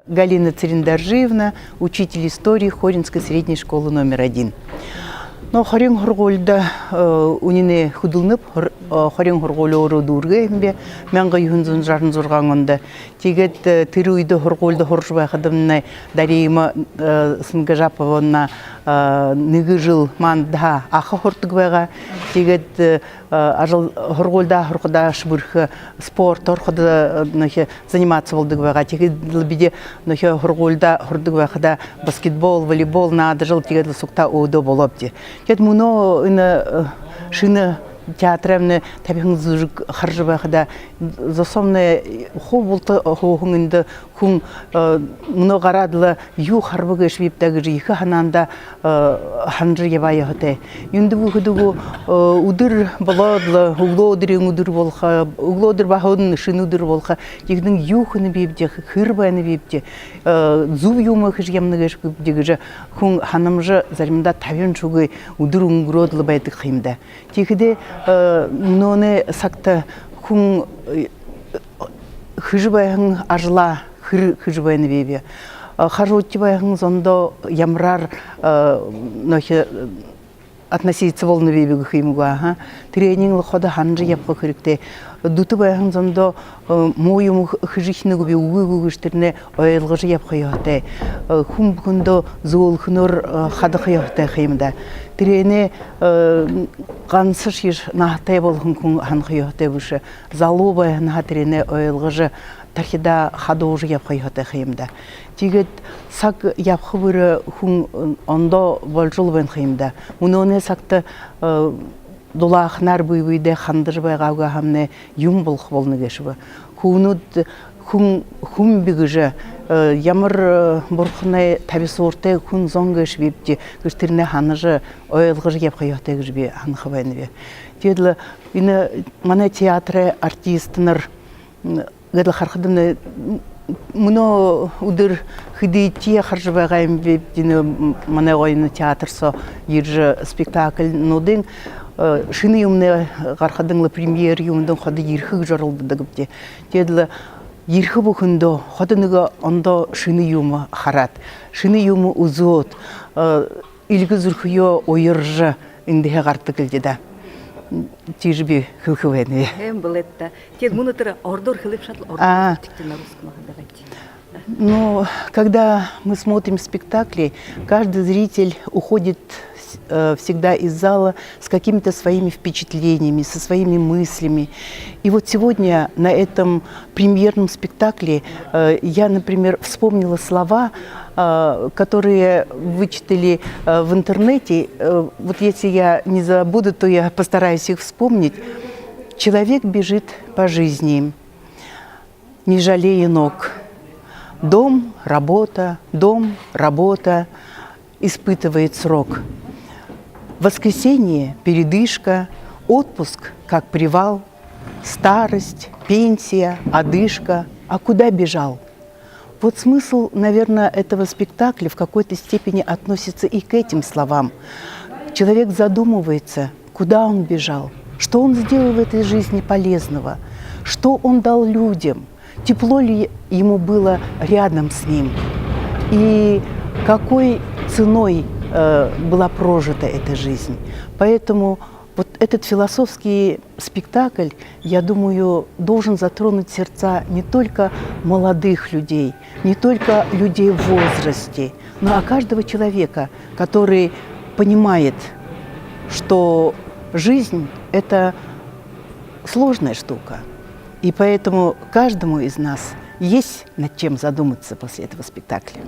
Галина Цириндаржиевна, учитель истории Хоринской средней школы номер 1. Но хорин хорголда унине худылнып, хорин хорголы ору дурге эмбе, мянга юхунзун жарын зургаңында. Тегет тируйды хорголда хоржбай хадымна дарима сынга жапавына ныгы жыл манда аха хортыгбайга. Тегет ажыл хорголда хорқыда шыбырхы спорт, хорқыда заниматься болдыгбайга. Тегет лбиде хорголда хордыгбайга баскетбол, волейбол надо жыл тегет лсукта оудо болопти. Кет муно ина шина театрымны табиғын зужук харжыбахда засомны хо болты хоңында хүн муно гарадлы ю харбыгы швиптагы жиха хананда ханжы ябая хоте. Юнды бу худугу удыр баладлы углодырын удыр болха углодыр баходын шин удыр болха жигдин ю хыны бибде хырбаны бибде зуб юмы хыжемны геш бибде хүн ханымжы заримда табин чугы удыр унгродлы байды химда. Тихиде ноне сакта хүн хыжбайын ажла хыжбайны бебе. Харутибайын зондо ямрар нохе относиться волны бебе химуга. Тренинг хода ханжи япка хырыкте. Дутыбайын зондо моюм хыжихны губе угыгыштерне ойлгыжы япка яхте. Хүн бүкүндө зуол хынор хадыхы яхте химда. Тирене гансыш еш нахтай болгон күн ханхыйохте бушы залубай на тирене ойлгыжы тархида хадожы япхыйохте хыйымда. Тигет сак япхы бүрі күн ондо болжулбен хыйымда. Муноне сакты дулахнар буйбуйде хандыр байгауга хамне юм болх болны кешбі. Күнуд күн бігіжі ямар бурхнай табисорте күн зонгыш бипти күштерне ханыжы ойлгыжы кеп кыйохте гыжби ханхыбайны бе. Тедлы ина мана театры артистнер гадла хархадымны муно удыр хидити харжыбайгайм бептини мана ойны театрсо иржы спектакль нодын шыны юмны гархадыңлы премьер юмдың ходы ирхыг жарылды дыгыпте. Тедлы Ирхы бухындо, ходыныга ондо шыны юмы харат, шыны юмы узуот, илгі зүрхүйо ойыржы индіге ғарты кілдеді. Тижби хылхывайны. Был это. Тед мунутыра ордор хылып шатл ордор тикти на русском давайте. Ну, когда мы смотрим спектакли, каждый зритель уходит всегда из зала с какими-то своими впечатлениями, со своими мыслями. И вот сегодня на этом премьерном спектакле я, например, вспомнила слова, которые вычитали в интернете. Вот если я не забуду, то я постараюсь их вспомнить. Человек бежит по жизни, не жалея ног. Дом, работа, испытывает срок. Воскресенье, передышка, отпуск, как привал, старость, пенсия, одышка. А куда бежал? Вот смысл, наверное, этого спектакля в какой-то степени относится и к этим словам. Человек задумывается, куда он бежал, что он сделал в этой жизни полезного, что он дал людям, тепло ли ему было рядом с ним и какой ценой была прожита эта жизнь. Поэтому вот этот философский спектакль, я думаю, должен затронуть сердца не только молодых людей, не только людей в возрасте, но и каждого человека, который понимает, что жизнь – это сложная штука. И поэтому каждому из нас есть над чем задуматься после этого спектакля.